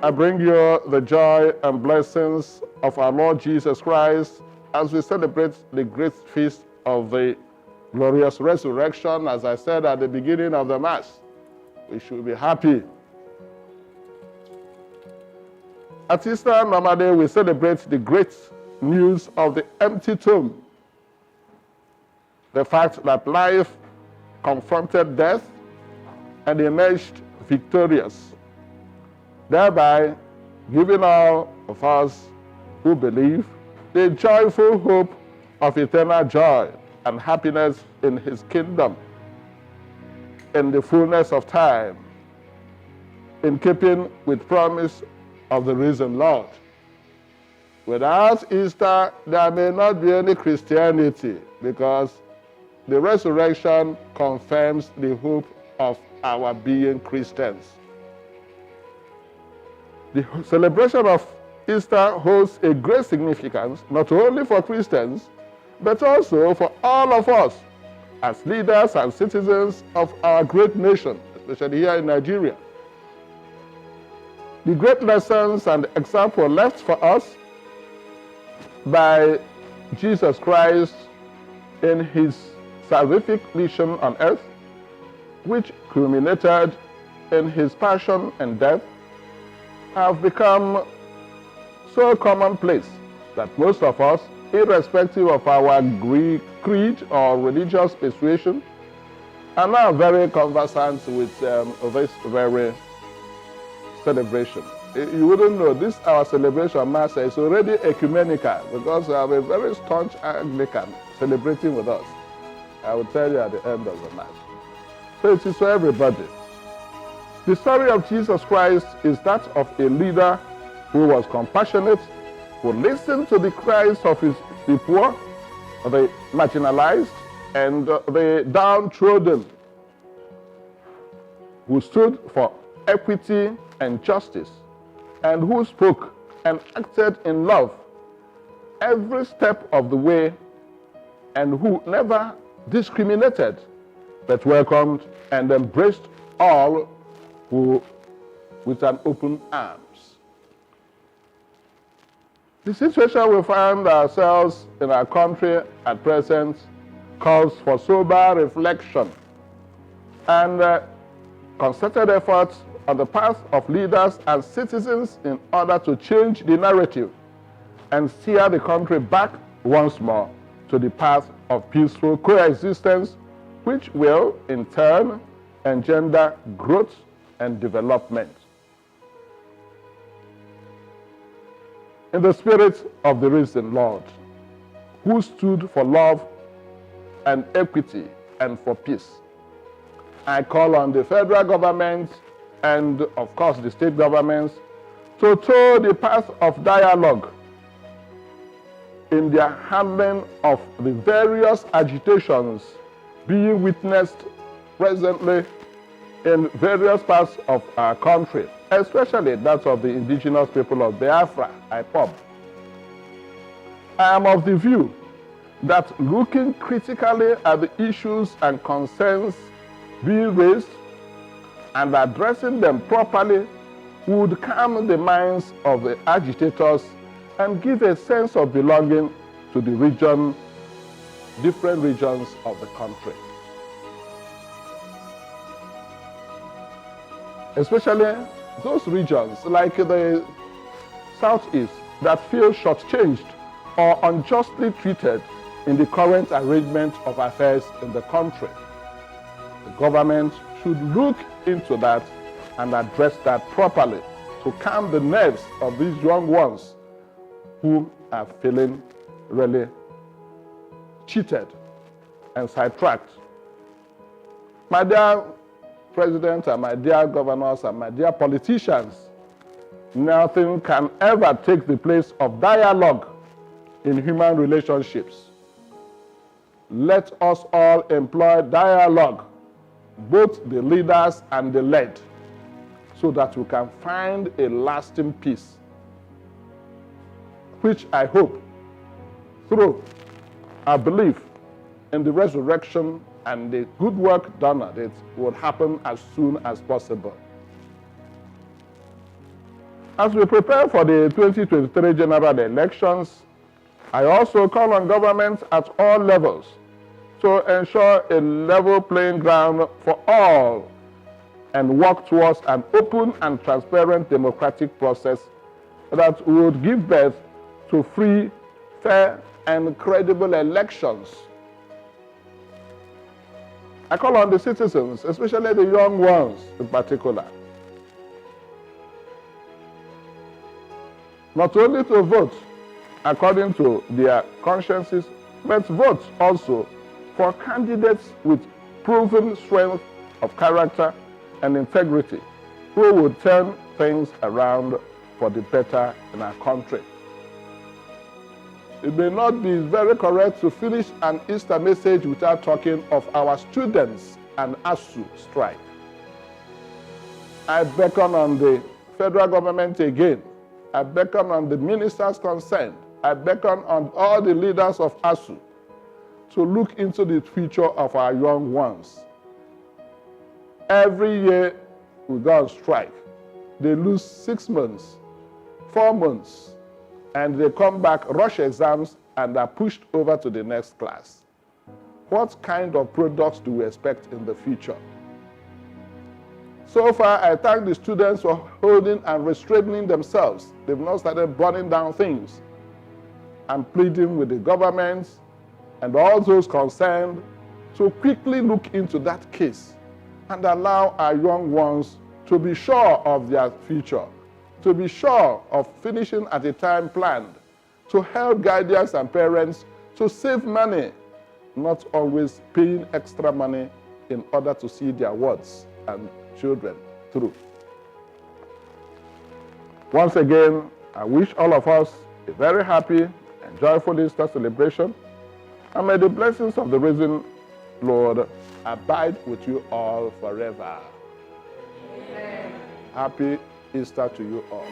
I bring you the joy and blessings of our Lord Jesus Christ as we celebrate the great feast of the glorious resurrection. As I said at the beginning of the Mass, we should be happy. At Easter, normally we celebrate the great news of the empty tomb. The fact that life confronted death and emerged victorious, thereby giving all of us who believe the joyful hope of eternal joy and happiness in his kingdom in the fullness of time, in keeping with promise of the risen Lord. Without Easter, there may not be any Christianity, because the resurrection confirms the hope of our being Christians. The celebration of Easter holds a great significance, not only for Christians, but also for all of us as leaders and citizens of our great nation, especially here in Nigeria. The great lessons and example left for us by Jesus Christ in his salvific mission on earth, which culminated in his passion and death, have become so commonplace that most of us, irrespective of our creed or religious persuasion, are now very conversant with this very celebration. You wouldn't know, this our celebration Mass is already ecumenical, because we have a very staunch Anglican celebrating with us. I will tell you at the end of the Mass. So it is for everybody. The story of Jesus Christ is that of a leader who was compassionate, who listened to the cries of the poor, the marginalized, and the downtrodden, who stood for equity and justice, and who spoke and acted in love every step of the way, and who never discriminated, but welcomed and embraced all who with an open arms. The situation we find ourselves in our country at present calls for sober reflection and concerted efforts on the part of leaders and citizens in order to change the narrative and steer the country back once more to the path of peaceful coexistence, which will in turn engender growth and development. In the spirit of the risen Lord, who stood for love and equity and for peace, I call on the federal government and, of course, the state governments to toe the path of dialogue in their handling of the various agitations being witnessed presently in various parts of our country, especially that of the indigenous people of Biafra, IPOB. I am of the view that looking critically at the issues and concerns being raised and addressing them properly would calm the minds of the agitators and give a sense of belonging to the region, different regions of the country. Especially those regions like the Southeast that feel shortchanged or unjustly treated in the current arrangement of affairs in the country. The government should look into that and address that properly to calm the nerves of these young ones who are feeling really cheated and sidetracked. My dear President and my dear governors and my dear politicians, nothing can ever take the place of dialogue in human relationships. Let us all employ dialogue, both the leaders and the led, so that we can find a lasting peace, which I hope, through our belief in the resurrection and the good work done at it, will happen as soon as possible. As we prepare for the 2023 general elections, I also call on governments at all levels to ensure a level playing ground for all and work towards an open and transparent democratic process that would give birth to free, fair, and credible elections. I call on the citizens, especially the young ones in particular, not only to vote according to their consciences, but vote also for candidates with proven strength of character and integrity who would turn things around for the better in our country. It may not be very correct to finish an Easter message without talking of our students and ASUU strike. I beckon on the federal government again. I beckon on the ministers concerned. I beckon on all the leaders of ASUU to look into the future of our young ones. Every year we go on strike. They lose 6 months, 4 months, and they come back, rush exams, and are pushed over to the next class. What kind of products do we expect in the future? So far, I thank the students for holding and restraining themselves. They've not started burning down things. I'm pleading with the governments and all those concerned to quickly look into that case and allow our young ones to be sure of their future, to be sure of finishing at the time planned, to help guardians and parents to save money, not always paying extra money in order to see their wards and children through. Once again, I wish all of us a very happy and joyful Easter celebration, and may the blessings of the risen Lord abide with you all forever. Amen. Happy Easter to you all.